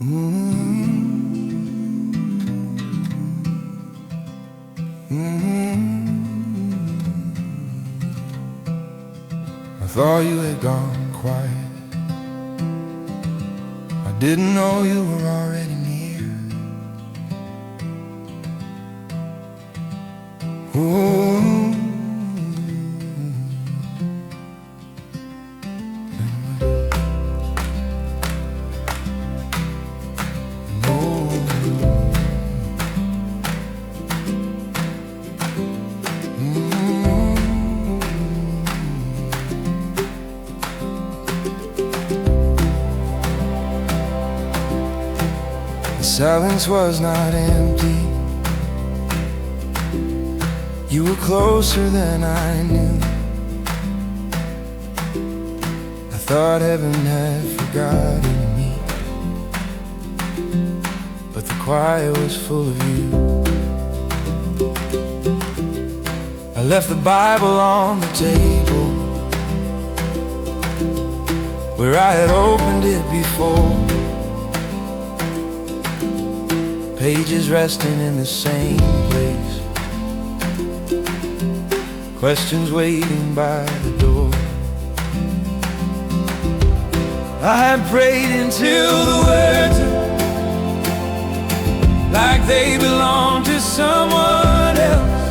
I thought you had gone quiet. I didn't know you were already near. Ooh. The silence was not empty. You were closer than I knew. I thought heaven had forgotten me, but the choir was full of you. I left the Bible on the table where I had opened it before, pages resting in the same place, questions waiting by the door. I had prayed until the words like they belonged to someone else.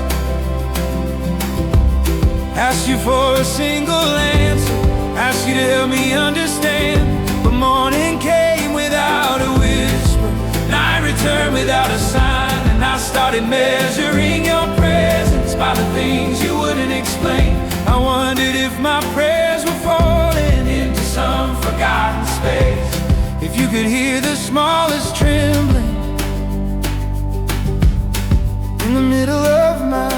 Asked you for a single answer, asked you to help me understand. But morning came without a whisper, night returned without a sign, and I started measuring your presence by the things you wouldn't explain. I wondered if my prayers were falling into some forgotten space, if you could hear the smallest trembling in the middle of my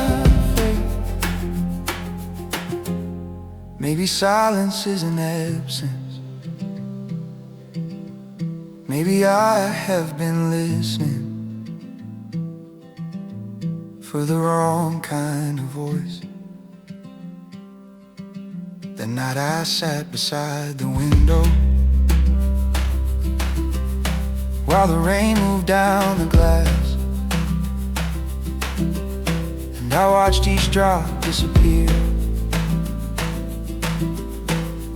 faith. Maybe silence is an absence. Maybe I have been listening for the wrong kind of voice. That night I sat beside the window while the rain moved down the glass, and I watched each drop disappear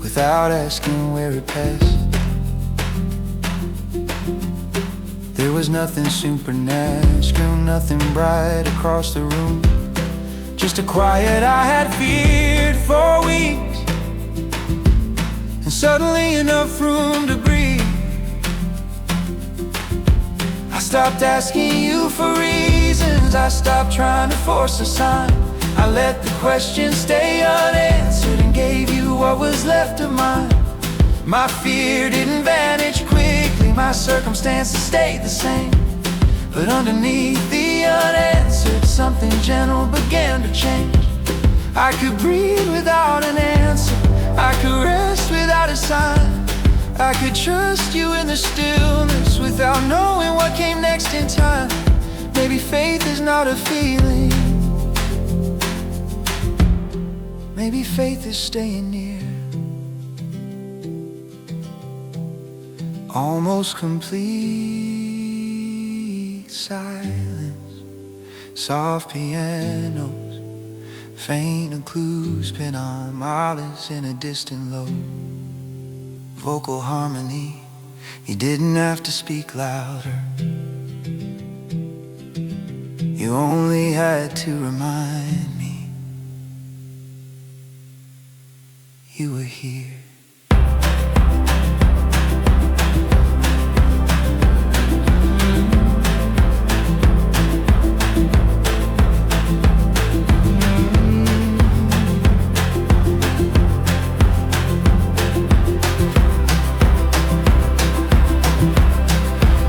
without asking where it passed. There was nothing supernatural, nothing bright across the room, just a quiet I had feared for weeks, and suddenly enough room to breathe. I stopped asking you for reasons, I stopped trying to force a sign. I let the questions stay unanswered and gave you what was left of mine. My fear didn't vanish quickly, my circumstances stayed the same, but underneath the unanswered, something gentle began to change. I could breathe without an answer, I could rest without a sign, I could trust you in the stillness without knowing what came next in time. Maybe faith is not a feeling, maybe faith is staying near. Almost complete silence, soft pianos, faint clues, pin on mollies in a distant low. Vocal harmony, you didn't have to speak louder, you only had to remind me you were here.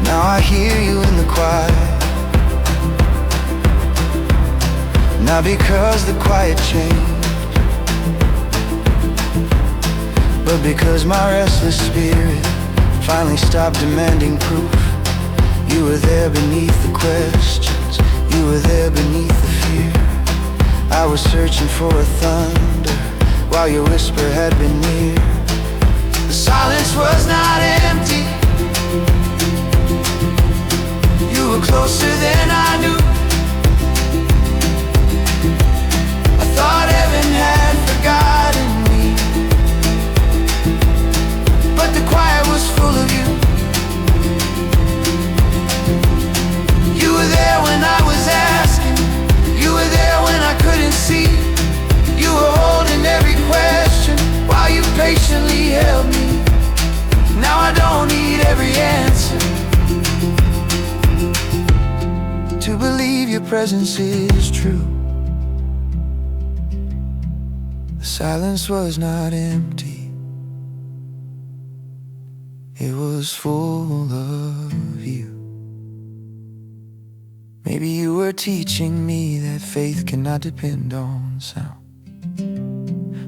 Now I hear you in the quiet, not because the quiet changed, but because my restless spirit finally stopped demanding proof. You were there beneath the questions, you were there beneath the fear. I was searching for a thunder while your whisper had been near. The silence was not empty, your presence is true. The silence was not empty, it was full of you. Maybe you were teaching me that faith cannot depend on sound.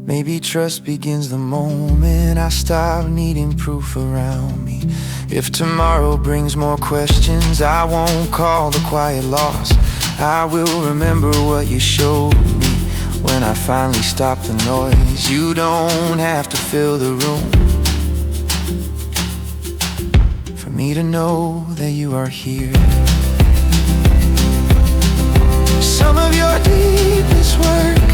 Maybe trust begins the moment I stop needing proof around me. If tomorrow brings more questions, I won't call the quiet loss. I will remember what you showed me when I finally stop the noise. You don't have to fill the room for me to know that you are here. Some of your deepest work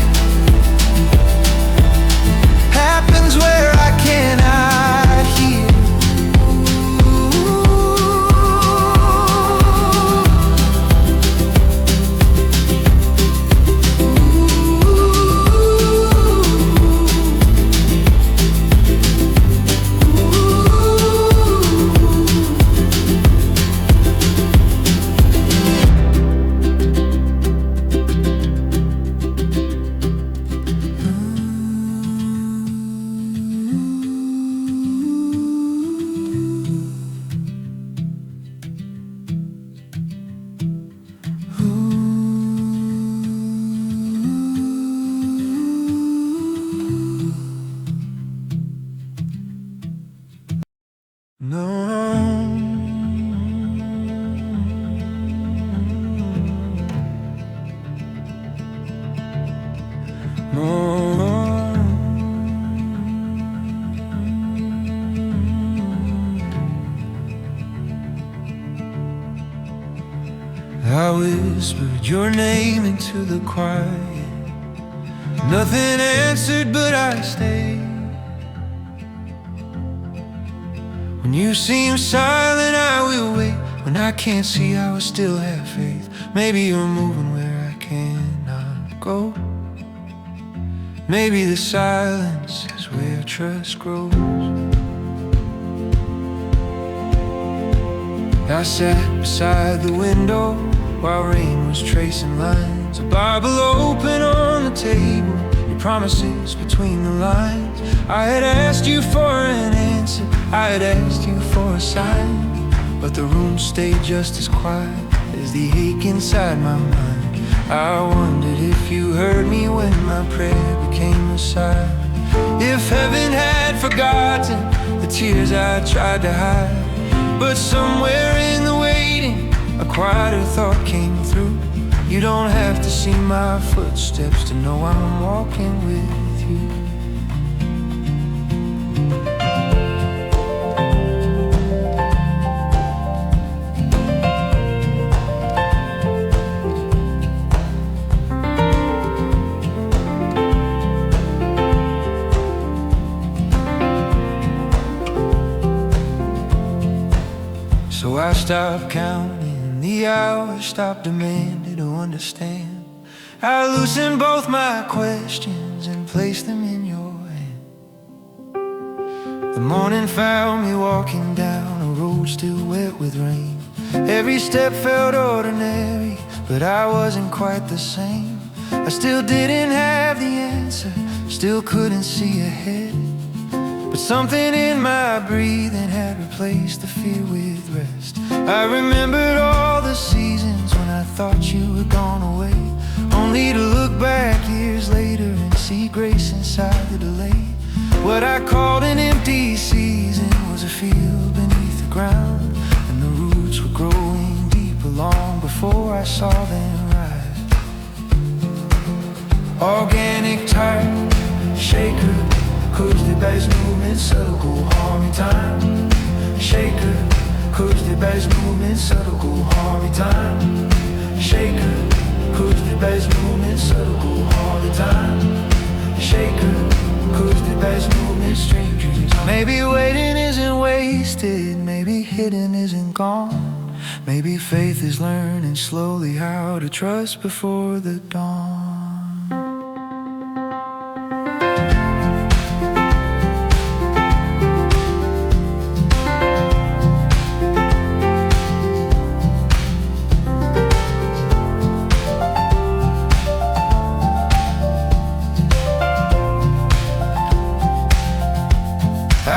happens where I cannot hear. I whispered your name into the quiet. Nothing answered, but I stayed. When you seem silent, I will wait. When I can't see, I will still have faith. Maybe you're moving where I cannot go. Maybe the silence is where trust grows. I sat beside the window while rain was tracing lines. A Bible open on the table, your promises between the lines. I had asked you for an answer, I had asked you for a sign, but the room stayed just as quiet as the ache inside my mind. I wondered if you heard me when my prayer became a sigh. If heaven had forgotten the tears I tried to hide. But somewhere in the waiting, a quieter thought came through. You don't have to see my footsteps to know I'm walking with you. So I stopped counting the hours, stopped demanding to understand. I loosened both my questions and placed them in your hand. The morning found me walking down a road still wet with rain. Every step felt ordinary, but I wasn't quite the same. I still didn't have the answer, still couldn't see ahead. But something in my breathing had replaced the fear with rest. I remembered all the seasons when I thought you had gone away, only to look back years later and see grace inside the delay. What I called an empty season was a field beneath the ground, and the roots were growing deeper long before I saw them rise. Organic type, shaker, Acoustic bass movement, subtle, cool, harmony time. Shaker, acoustic bass movement, subtle, cool, harmony time. Shaker, acoustic bass movement, subtle, cool, harmony time. Shaker, acoustic bass movement, strangers. Maybe waiting isn't wasted, maybe hidden isn't gone. Maybe faith is learning slowly how to trust before the dawn.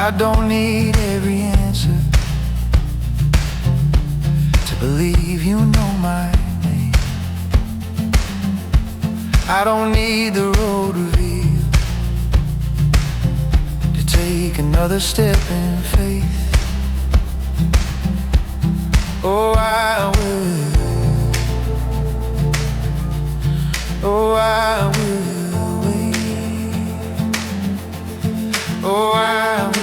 I don't need every answer to believe you know my name. I don't need the road revealed to take another step in faith. Oh, I will. Oh, I will wait. Oh, I will.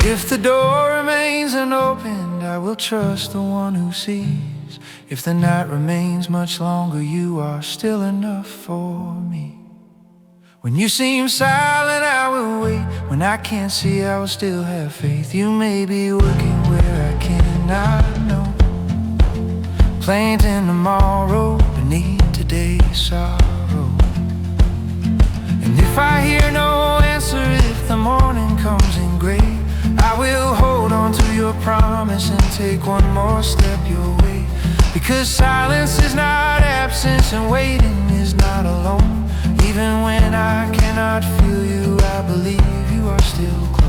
If the door remains unopened, I will trust the one who sees. If the night remains much longer, you are still enough for me. When you seem silent, I will wait. When I can't see, I will still have faith. You may be working where I cannot know, planting tomorrow beneath today's sorrow. And if I hear no answer, if the morning comes in gray, I will hold on to your promise and take one more step your way. Because silence is not absence and waiting is not alone. Even when I cannot feel you, I believe you are still close.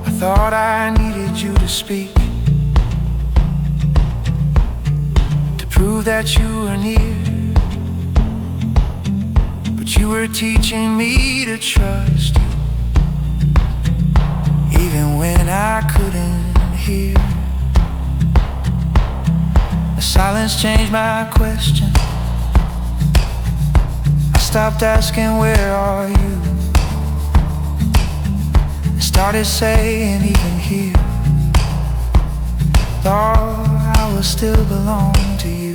I thought I needed you to speak, prove that you were near, but you were teaching me to trust you, even when I couldn't hear. The silence changed my question. I stopped asking, where are you? I started saying, even here, thought I will still belong to you.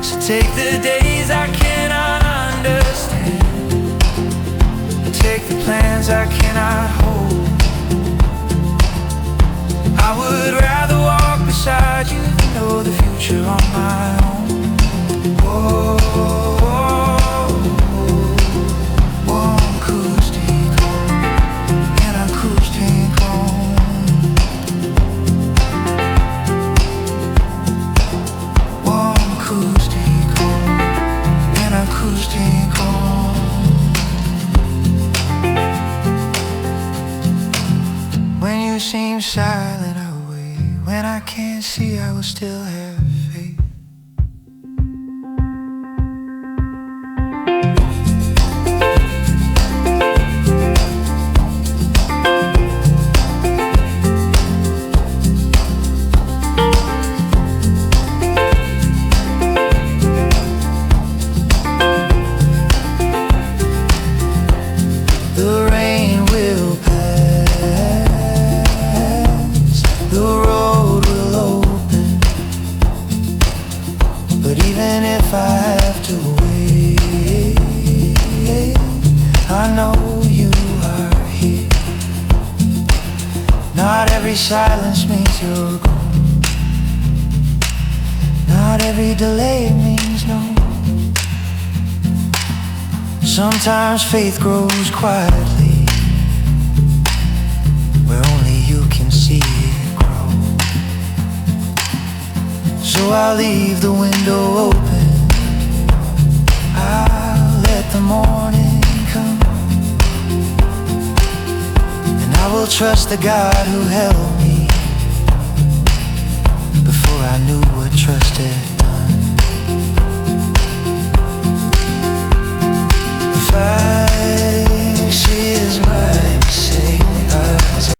So take the days I cannot understand, take the plans I cannot hold. I would rather walk beside you than know the future on my own. Whoa, one acoustic home, an acoustic home. One acoustic home, an acoustic home. When you seem silent, I will wait. When I can't see, I will still have faith. The rain will pass, the road will open, but even if I have to wait, I know you are here. Not every silence means you're gone, not every delay means no. Sometimes faith grows quietly, where only you can see it grow. So I'll leave the window open, I'll let the morning come, and I will trust the God who held me before I knew what trust had done.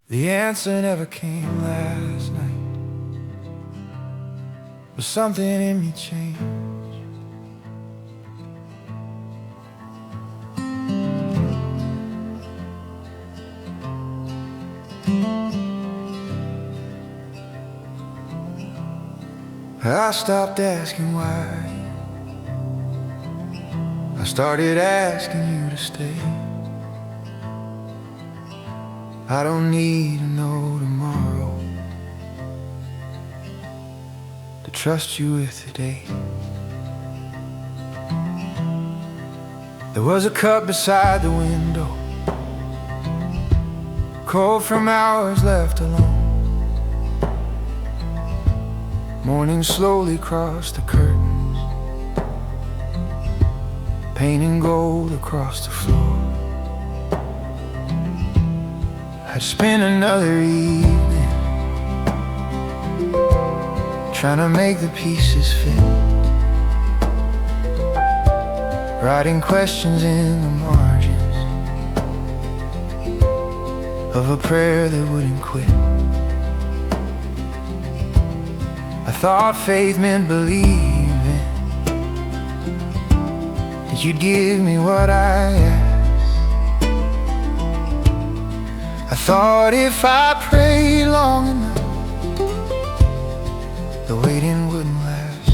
The answer never came last night, but something in me changed. I stopped asking why, I started asking you to stay. I don't need to know tomorrow to trust you with today. There was a cup beside the window, cold from hours left alone. Morning slowly crossed the curtains, painting gold across the floor. I'd spend another evening trying to make the pieces fit, writing questions in the margins of a prayer that wouldn't quit. I thought faith meant believing that you'd give me what I asked. I thought if I prayed long enough, the waiting wouldn't last.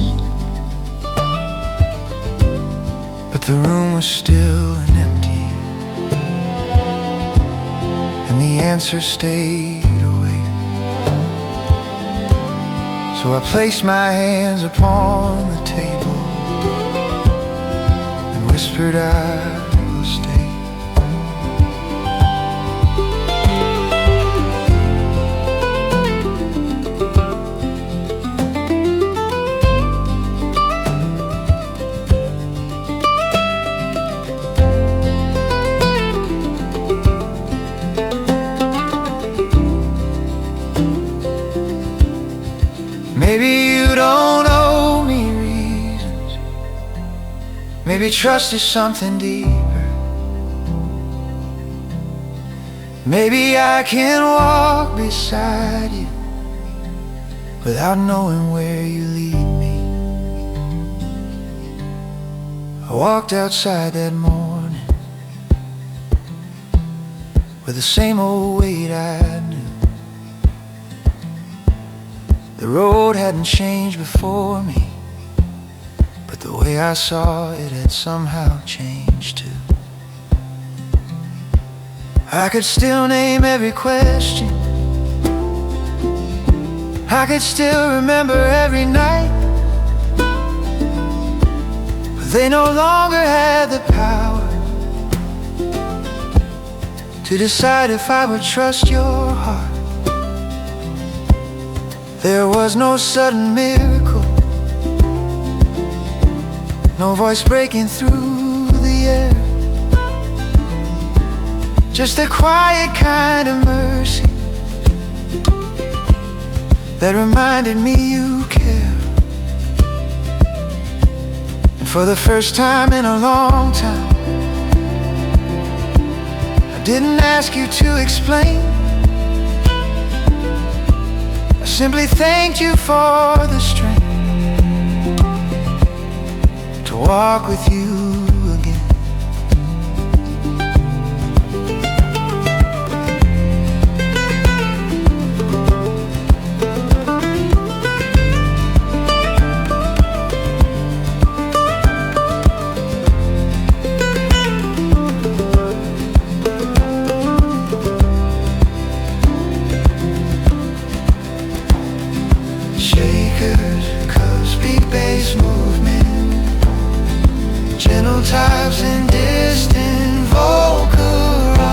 But the room was still and empty, and the answer stayed away. So I placed my hands upon the table and whispered, I will stay. Maybe you don't owe me reasons. Maybe trust is something deeper. Maybe I can walk beside you without knowing where you lead me. I walked outside that morning with the same old weight I knew. The road hadn't changed before me, but the way I saw it had somehow changed too. I could still name every question, I could still remember every night, but they no longer had the power to decide if I would trust your heart. There was no sudden miracle, no voice breaking through the air, just a quiet kind of mercy that reminded me you care. And for the first time in a long time, I didn't ask you to explain. I simply thanked you for the strength to walk with you again. Types and distant vocal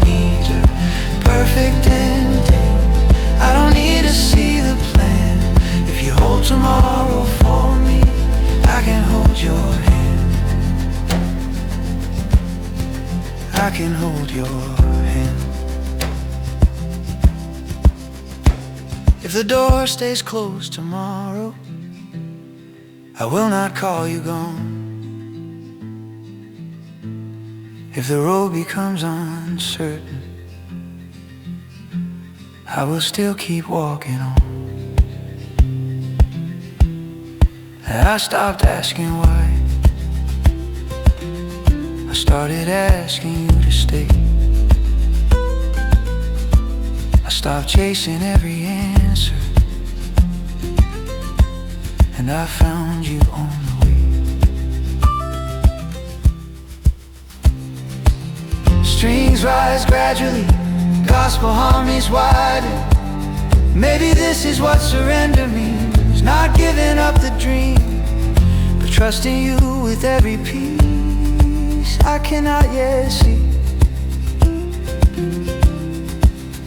meter, perfect ending. I don't need to see the plan. If you hold tomorrow for me, I can hold your hand. I can hold your hand. If the door stays closed tomorrow, I will not call you gone. If the road becomes uncertain, I will still keep walking on. I stopped asking why, I started asking you to stay. I stopped chasing every answer, and I found you on the way. Strings rise gradually, gospel harmonies wider. Maybe this is what surrender means, not giving up the dream, but trusting you with every piece I cannot yet see.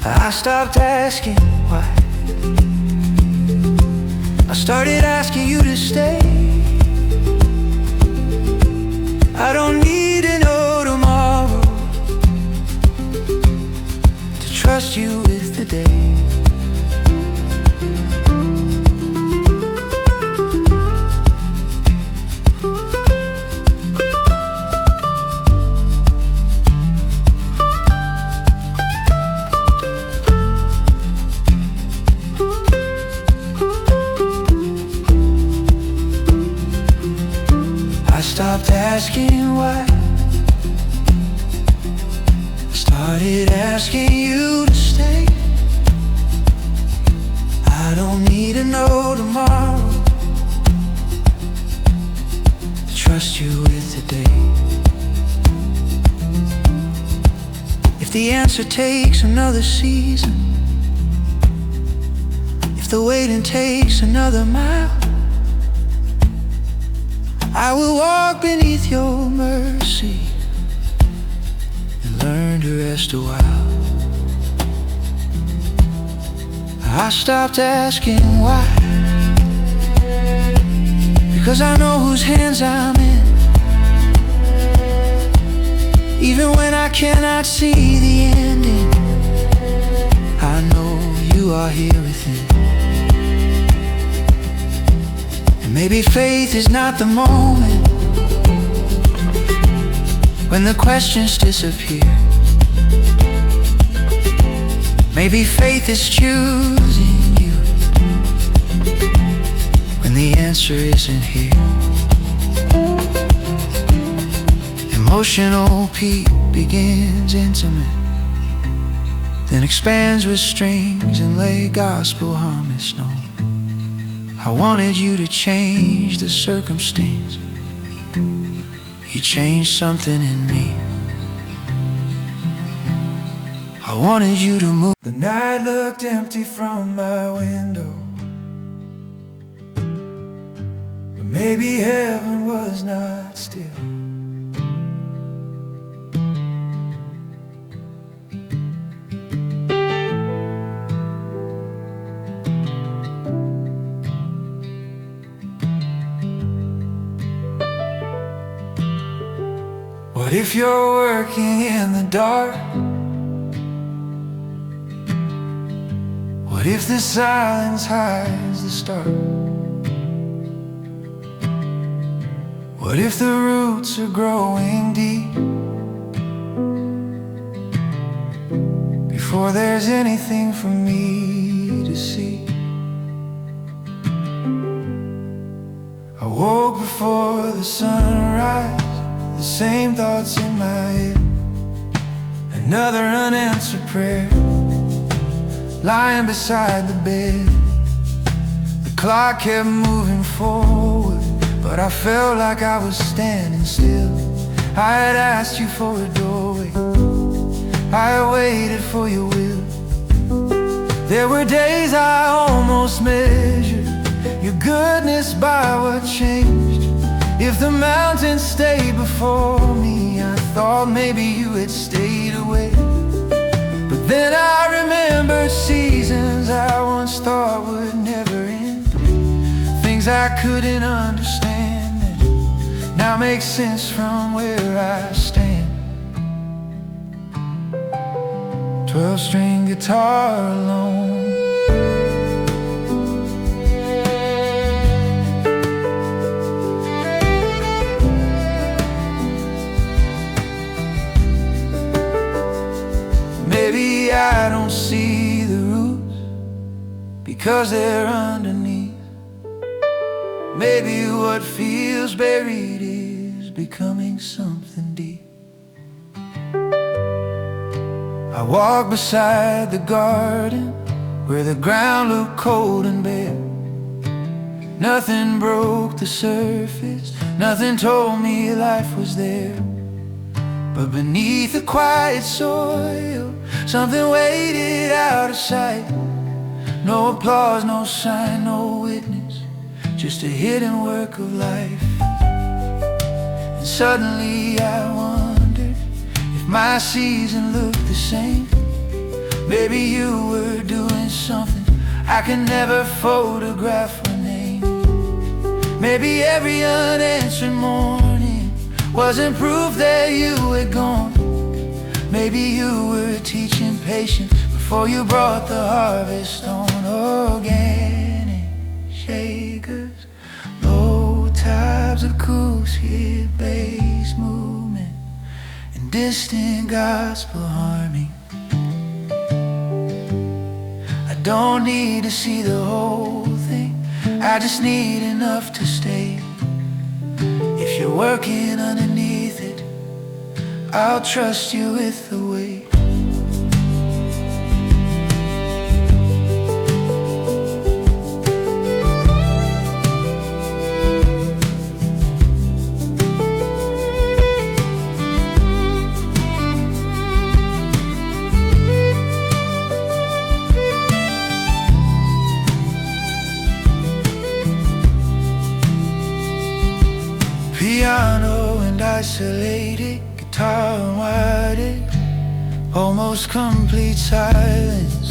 I stopped asking why. I started asking you to stay. I don't need to know tomorrow to trust you with the day. I stopped asking why. I started asking you to stay. I don't need to know tomorrow to trust you with today. If the answer takes another season, if the waiting takes another mile, I will walk beneath your mercy and learn to rest a while. I stopped asking why, because I know whose hands I'm in. Even when I cannot see the ending, I know you are here within. Maybe faith is not the moment when the questions disappear. Maybe faith is choosing you when the answer isn't here. Emotional peak begins intimate, then expands with strings and lay gospel harmonies known. I wanted you to change the circumstance. You changed something in me. I wanted you to move. The night looked empty from my window, but maybe heaven was not still. What if you're working in the dark? What if the silence hides the start? What if the roots are growing deep before there's anything for me to see? I woke before the sunrise, the same thoughts in my head, another unanswered prayer lying beside the bed. The clock kept moving forward, but I felt like I was standing still. I had asked you for a doorway, I had waited for your will. There were days I almost measured your goodness by what changed. If the mountains stayed before me, I thought maybe you had stayed away. But then I remembered seasons I once thought would never end, things I couldn't understand, and now make sense from where I stand. 12-string guitar alone, maybe I don't see the roots because they're underneath. Maybe what feels buried is becoming something deep. I walk beside the garden where the ground looked cold and bare. Nothing broke the surface, nothing told me life was there. But beneath the quiet soil, something waited out of sight. No applause, no sign, no witness, just a hidden work of life. And suddenly I wondered if my season looked the same. Maybe you were doing something I can never photograph or name. Maybe every unanswered morning wasn't proof that you had gone. Maybe you were teaching patience before you brought the harvest on. Organic shakers, low types of acoustic bass movement, and distant gospel harmony. I don't need to see the whole thing, I just need enough to stay. If you're working underneath it, I'll trust you with the weight. Piano and isolated, guitar unwired, almost complete silence.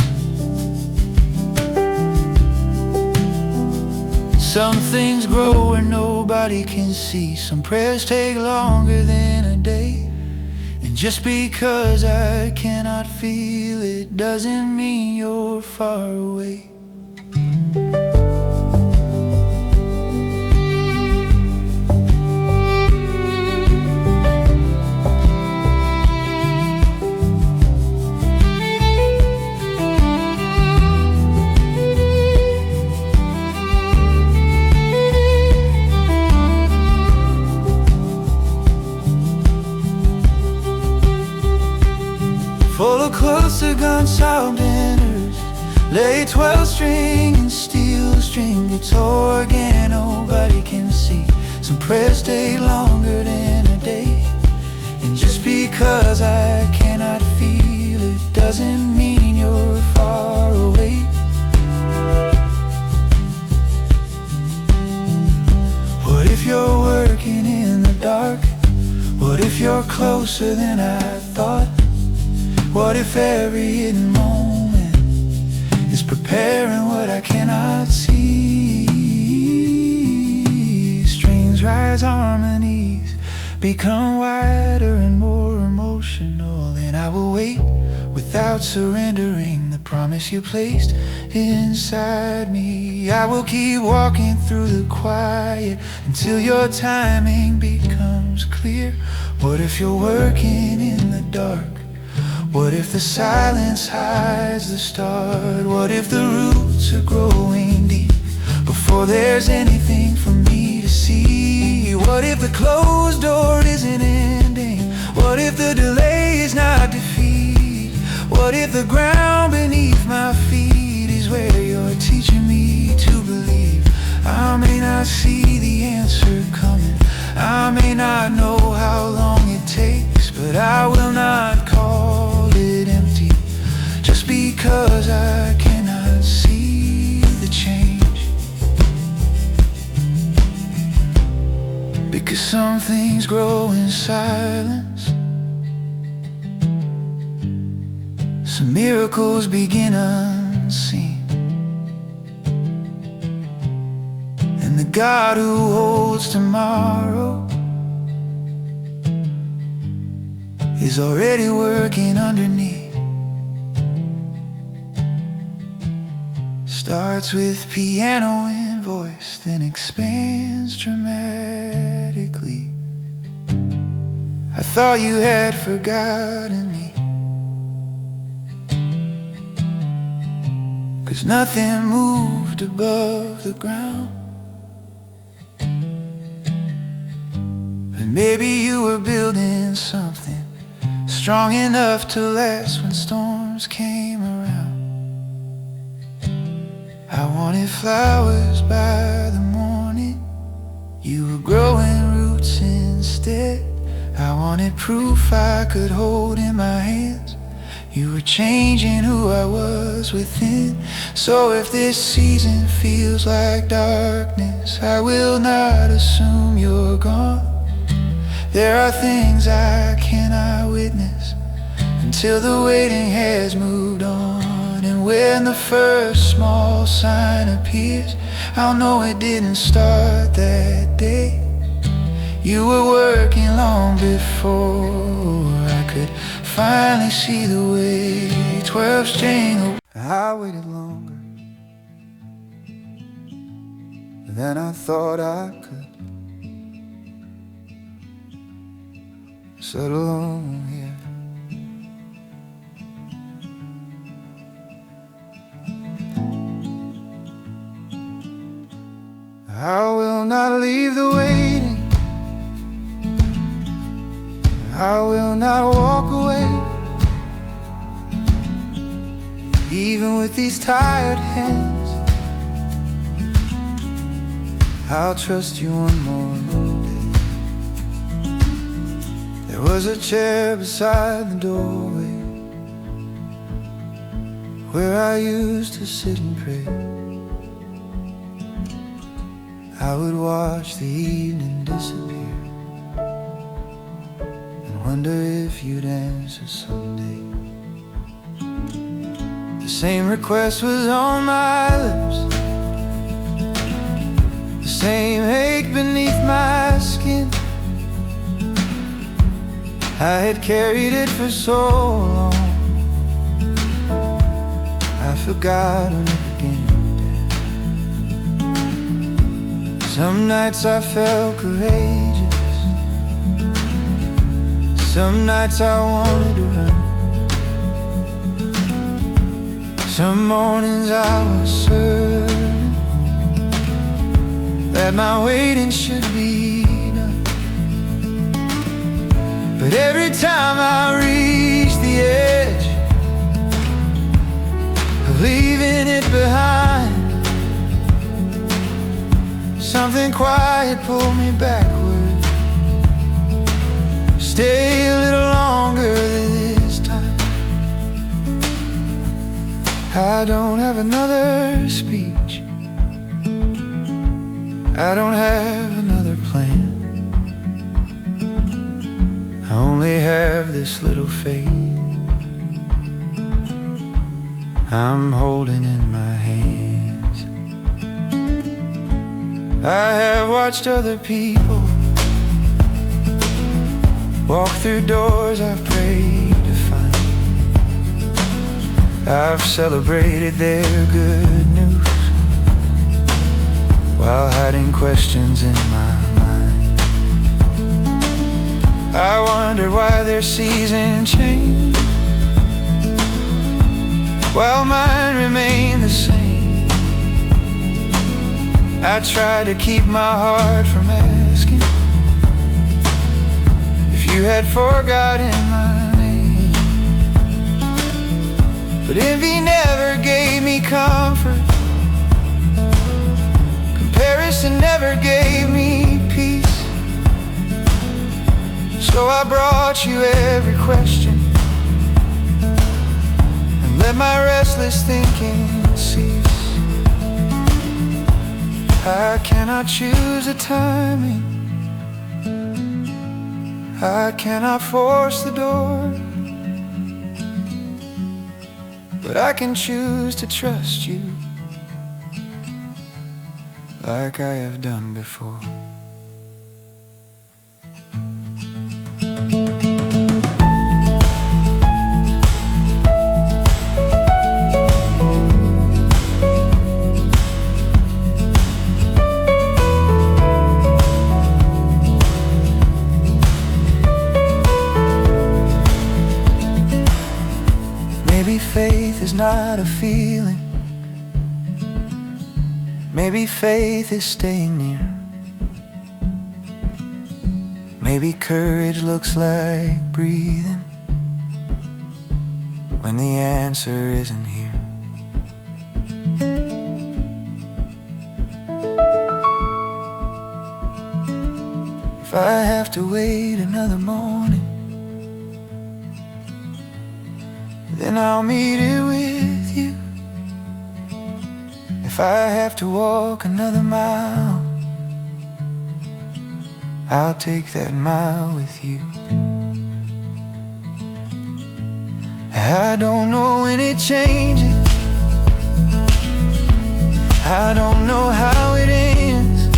Some things grow where nobody can see. Some prayers take longer than a day. And just because I cannot feel it doesn't mean you're far away. Full of cluster gun sound dinners, lay 12-string and steel string. It's organ, nobody can see. Some prayers take longer than a day. And just because I cannot feel it doesn't mean you're far away. What if you're working in the dark? What if you're closer than I thought? What if every hidden moment is preparing what I cannot see? Strings rise, harmonies become wider and more emotional. And I will wait without surrendering the promise you placed inside me. I will keep walking through the quiet until your timing becomes clear. What if you're working in the dark? What if the silence hides the start? What if the roots are growing deep before there's anything for me to see? What if the closed door isn't ending? What if the delay is not defeat? What if the ground beneath my feet is where you're teaching me to believe? I may not see the answer coming, I may not know how long it takes, but I will not call it empty just because I cannot see the change. Because some things grow in silence, some miracles begin unseen, and the God who holds tomorrow is already working underneath. Starts with piano and voice, then expands dramatically. I thought you had forgotten me, 'cause nothing moved above the ground. But maybe you were building something strong enough to last when storms came around. I wanted flowers by the morning, you were growing roots instead. I wanted proof I could hold in my hands You were changing who I was within. So if this season feels like darkness, I will not assume you're gone. There are things I cannot witness until the waiting has moved on. And when the first small sign appears, I'll know it didn't start that day. You were working long before I could finally see the way 12's jingle. I waited longer than I thought I could. Settle on here. I will not leave the waiting. I will not walk away. Even with these tired hands, I'll trust you one more day. There was a chair beside the doorway where I used to sit and pray. I would watch the evening disappear and wonder if you'd answer someday. The same request was on my lips, the same ache beneath my skin. I had carried it for so long, I forgot when it began. Some nights I felt courageous, some nights I wanted to run. Some mornings I was certain that my waiting should be done. But every time I reached the edge of leaving it behind, something quiet pulled me backward. Stay a little longer this time. I don't have another speech, I don't have another plan. I only have this little faith I'm holding in my hands. I have watched other people walk through doors I've prayed to find. I've celebrated their good news while hiding questions in my mind. I wonder why their season changed while mine remained the same. I try to keep my heart from asking if you had forgotten my name. But envy never gave me comfort, comparison never gave me peace. So I brought you every question and let my restless thinking cease. I cannot choose the timing, I cannot force the door, but I can choose to trust you like I have done before. Maybe faith is not a feeling, maybe faith is staying near. Maybe courage looks like breathing when the answer isn't here. If I have to wait another morning, then then I'll meet it with you. If I have to walk another mile, I'll take that mile with you. I don't know when it changes, I don't know how it ends,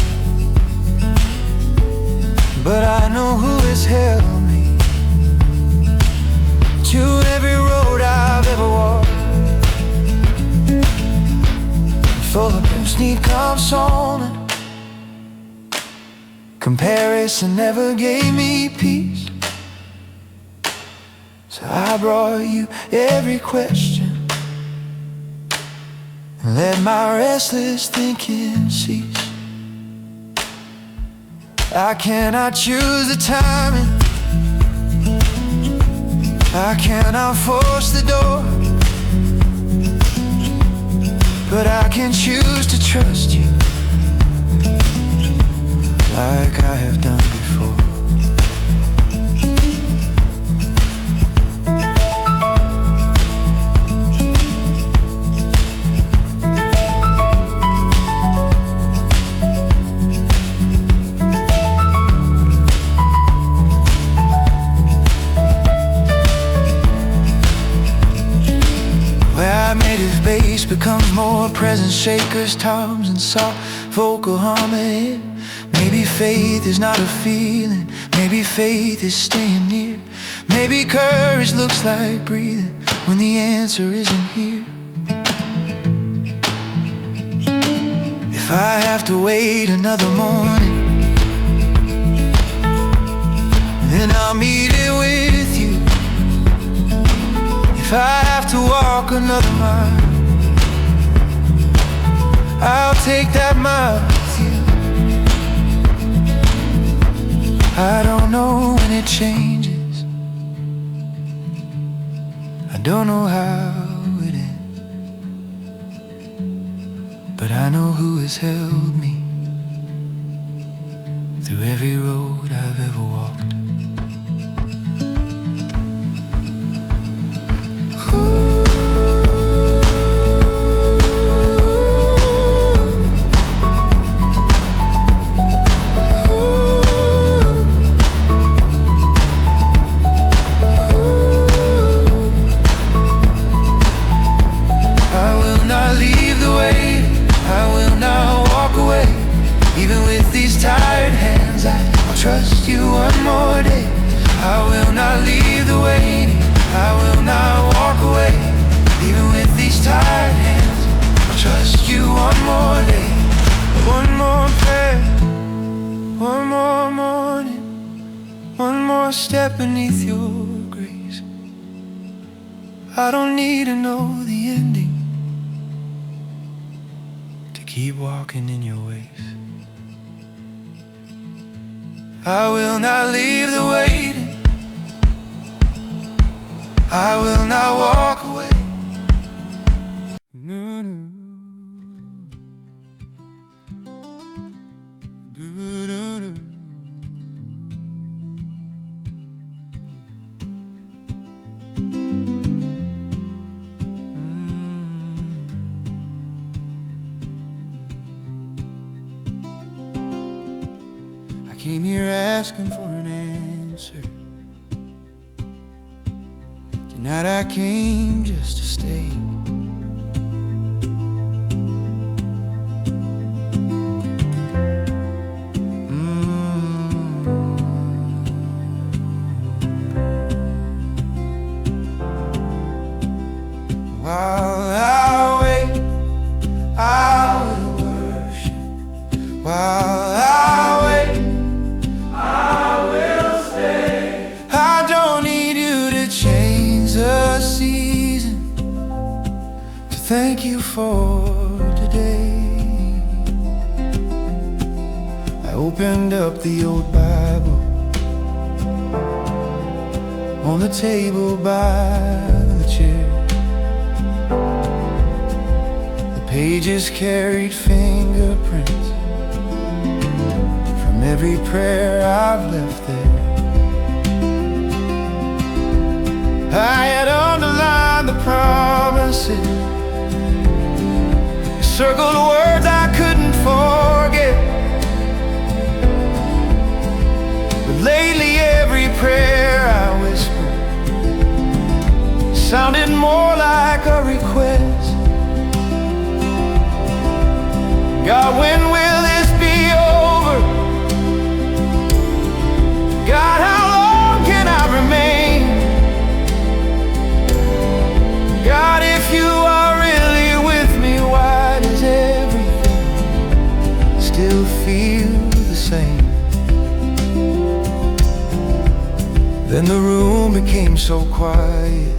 but I know who has held me to every road I've ever walked. For the pimps need consoling, comparison never gave me peace. So I brought you every question and let my restless thinking cease. I cannot choose the timing, I cannot force the door, but I can choose to trust you like I have done before. Native bass becomes more present, shakers, toms, and soft vocal humming. Maybe faith is not a feeling, maybe faith is staying near. Maybe courage looks like breathing when the answer isn't here. If I have to wait another morning, then I'll meet it with you. If I have to walk another mile, I'll take that mile with you. I don't know when it changes, I don't know how it ends, but I know who has held me through every road I've ever walked. Even with these tired hands, I'll trust you one more day. I will not leave the waiting, I will not walk away. Even with these tired hands, I'll trust you one more day. One more prayer, one more morning, one more step beneath your grace. I don't need to know the ending to keep walking in your ways. I will not leave the waiting, I will not walk away. I came here asking for an answer. Tonight I came just to stay. While I wait, I will worship. While I wait, I will stay. I don't need you to change the season to thank you for today. I opened up the old Bible on the table by the chair. The pages carried fingerprints from every prayer I've left there. I had underlined the promises, circled words I couldn't forget. But lately every prayer I whispered sounded more like a request. God, when will this be over? God, how long can I remain? God, if you are really with me, why does everything still feel the same? Then the room became so quiet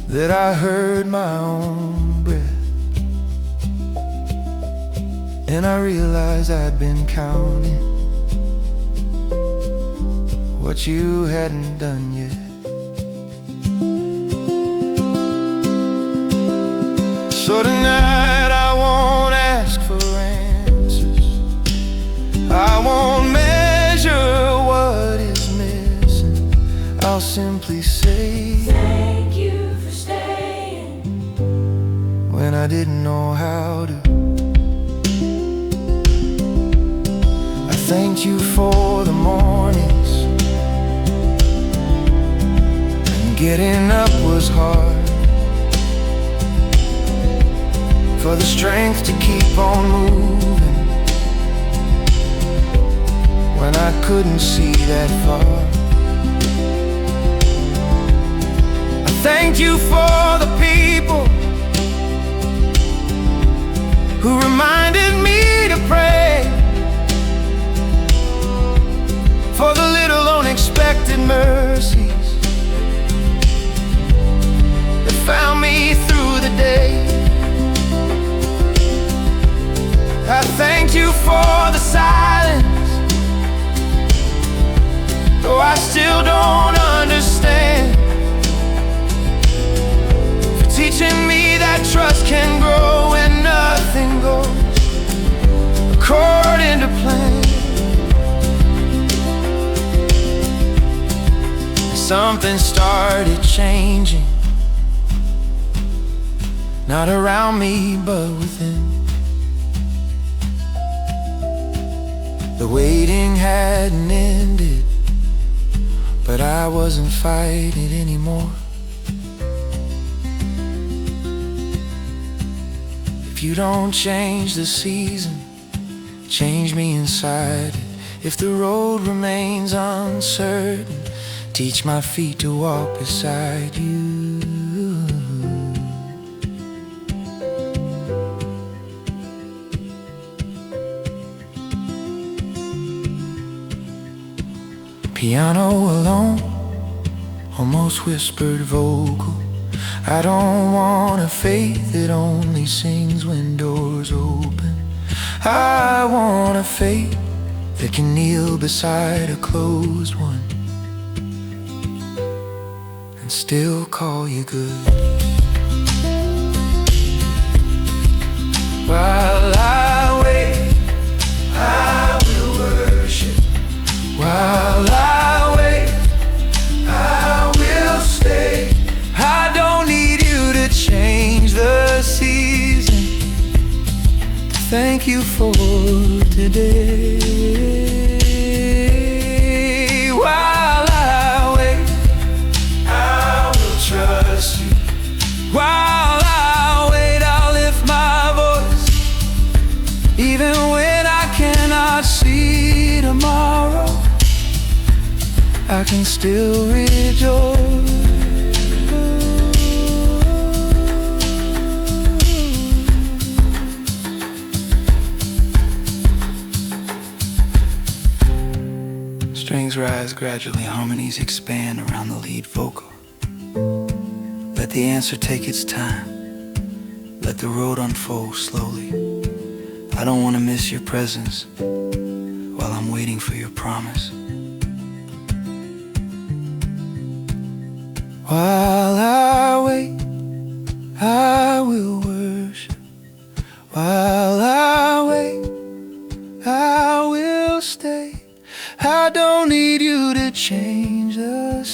that I heard my own breath, and I realized I'd been counting what you hadn't done yet. So tonight I won't ask for answers, I won't measure what is missing. I'll simply say thank you for staying when I didn't know how to. I thanked you for the mornings when getting up was hard, for the strength to keep on moving when I couldn't see that far. I thanked you for the people who reminded me to pray, for the little unexpected mercies that found me through the day. I thank you for the silence, though I still don't understand, for teaching me that trust can grow when nothing goes according to plan. Something started changing, not around me but within. The waiting hadn't ended, but I wasn't fighting anymore. If you don't change the season, change me inside it. If the road remains uncertain, teach my feet to walk beside you. Piano alone, almost whispered vocal. I don't want a faith that only sings when doors open. I want a faith that can kneel beside a closed one and still call you good. While I wait, I will worship. While I wait, I will stay. I don't need you to change the season. Thank you for today. While I wait, I will trust you. While I wait, I'll lift my voice, even when I cannot see tomorrow. I can still rejoice. Strings rise gradually, harmonies expand around the lead vocal. Let the answer take its time, let the road unfold slowly. I don't want to miss your presence while I'm waiting for your promise. While I wait, I will worship. While I wait, I will stay. I don't need you to change the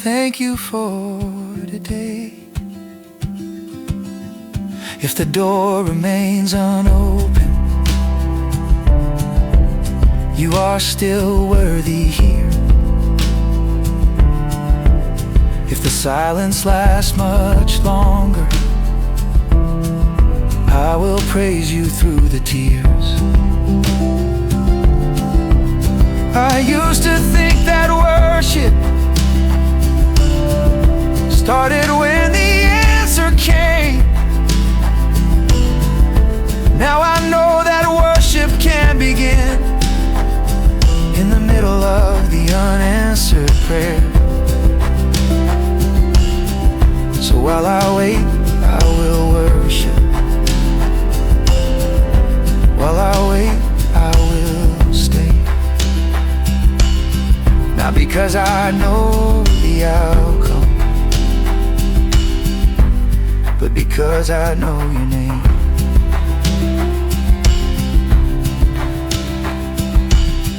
thank you for today. If the door remains unopened, you are still worthy here. If the silence lasts much longer, I will praise you through the tears. I used to think that worship started when the answer came. Now I know that worship can begin in the middle of the unanswered prayer. So while I wait, I will worship. While I wait, I will stay. Not because I know the outcome, but because I know your name.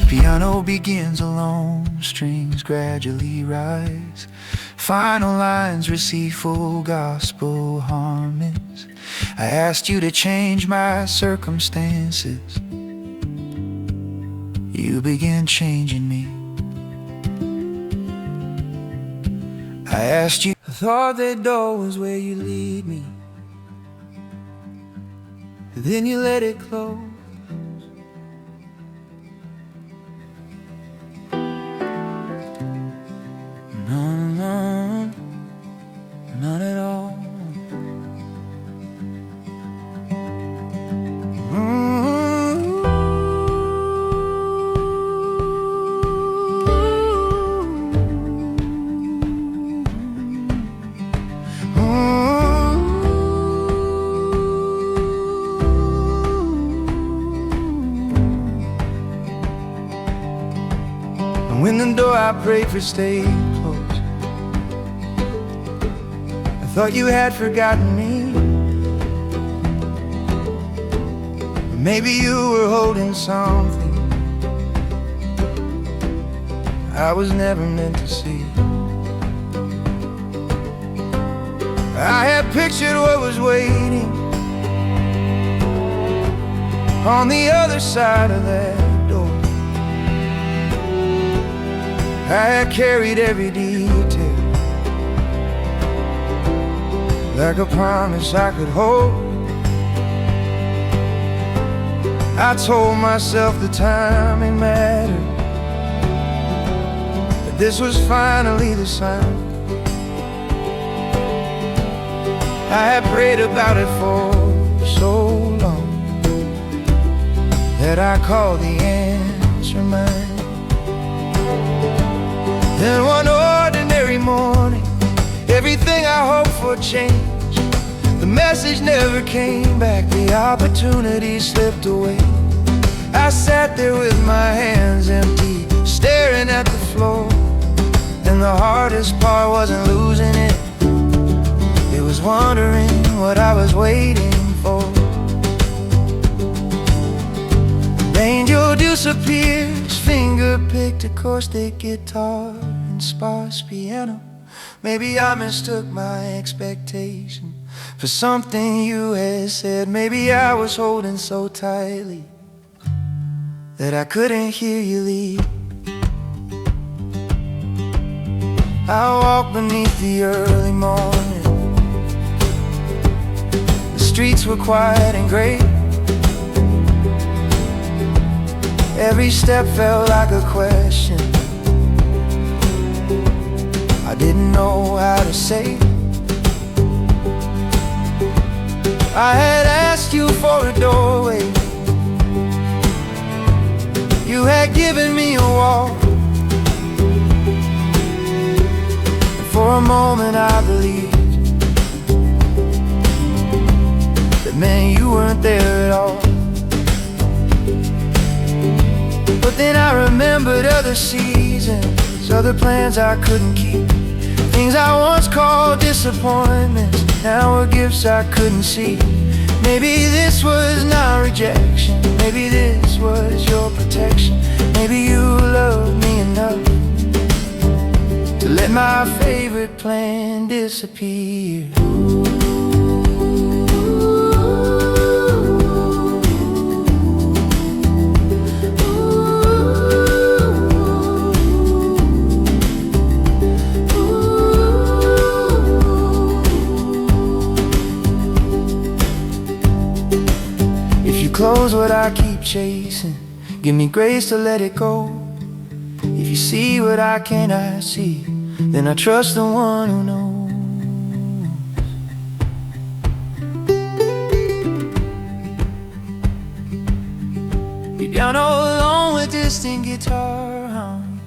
Piano begins alone, strings gradually rise. Final lines receive full gospel harmonies. I asked you to change my circumstances. You began changing me. I asked you, I thought that door was where you lead me. Then you let it close. No, not at all. When the door I prayed for stayed closed, I thought you had forgotten me. Maybe you were holding something I was never meant to see. I had pictured what was waiting on the other side of that door. I had carried every detail like a promise I could hold. I told myself the timing mattered, that this was finally the sign. I had prayed about it for so long that I called the answer mine. Then one ordinary morning, everything I hoped for changed. The message never came back, the opportunity slipped away. I sat there with my hands empty, staring at the floor. And the hardest part wasn't losing it, it was wondering what I was waiting for. The angel disappears, finger-picked acoustic guitar and sparse piano. Maybe I mistook my expectation for something you had said. Maybe I was holding so tightly that I couldn't hear you leave. I walked beneath the early morning. The streets were quiet and gray. Every step felt like a question I didn't know how to say. I had asked you for a doorway, you had given me a wall. And for a moment I believed that, man, you weren't there at all. But then I remembered other seasons, other plans I couldn't keep. Things I once called disappointments now were gifts I couldn't see. Maybe this was not rejection, maybe this was your protection. Maybe you loved me enough to let my favorite plan disappear. If you close what I keep chasing, give me grace to let it go. If you see what I cannot see, then I trust the one who knows. You're down all alone with distant guitar hum.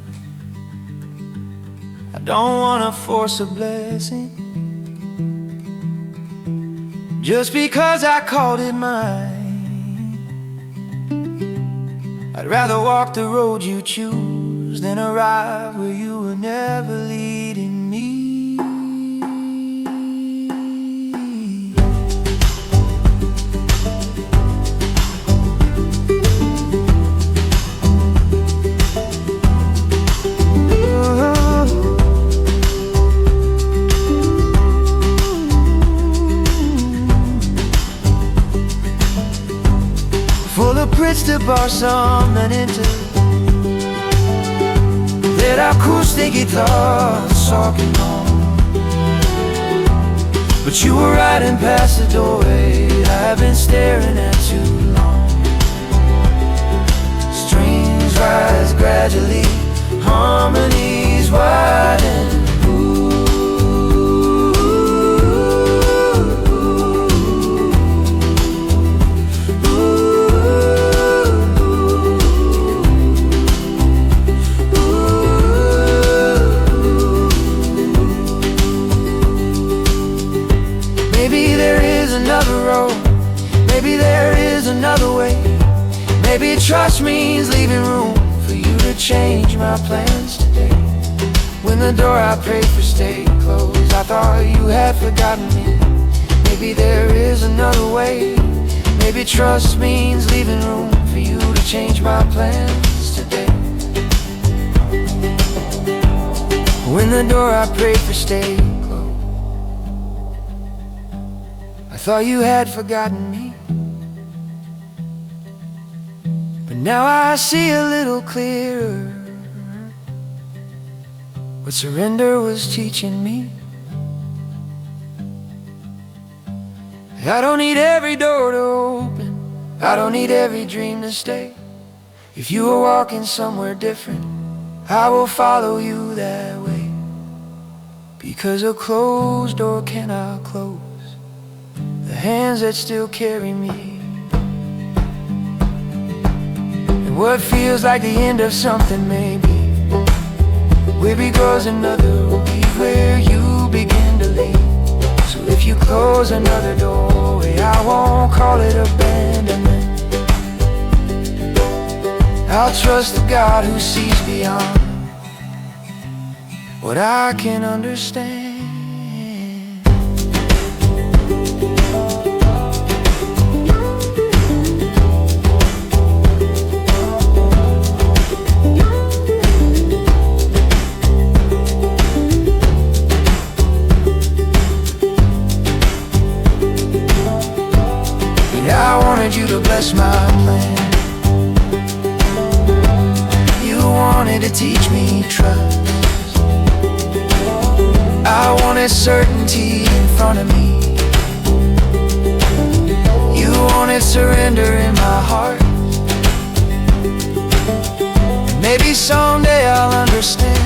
I don't wanna force a blessing just because I called it mine. I'd rather walk the road you choose than arrive where you were never leading me. Full of bridge to bar something into that acoustic guitar talking on. But you were riding past the doorway I've been staring at too long. Strings rise gradually, harmonies widen. Maybe there is another road, maybe there is another way. Maybe trust means leaving room for you to change my plans today. When the door I prayed for stayed closed, I thought you had forgotten me. Maybe there is another way. Maybe trust means leaving room for you to change my plans today. When the door I prayed for stayed closed, I thought you had forgotten me. But now I see a little clearer what surrender was teaching me. I don't need every door to open, I don't need every dream to stay. If you are walking somewhere different, I will follow you that way. Because a closed door cannot close the hands that still carry me. And what feels like the end of something maybe, where because another will be where you begin to lead. So if you close another doorway, I won't call it abandonment. I'll trust the God who sees beyond what I can understand. I wanted you to bless my plan. You wanted to teach me trust. I wanted certainty in front of me. You wanted surrender in my heart. And maybe someday I'll understand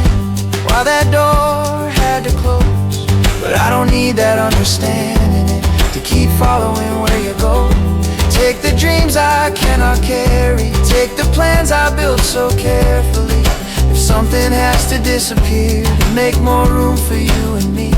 why that door had to close. But I don't need that understanding to keep following where you go. Take the dreams I cannot carry, take the plans I built so carefully. If something has to disappear to make more room for you and me,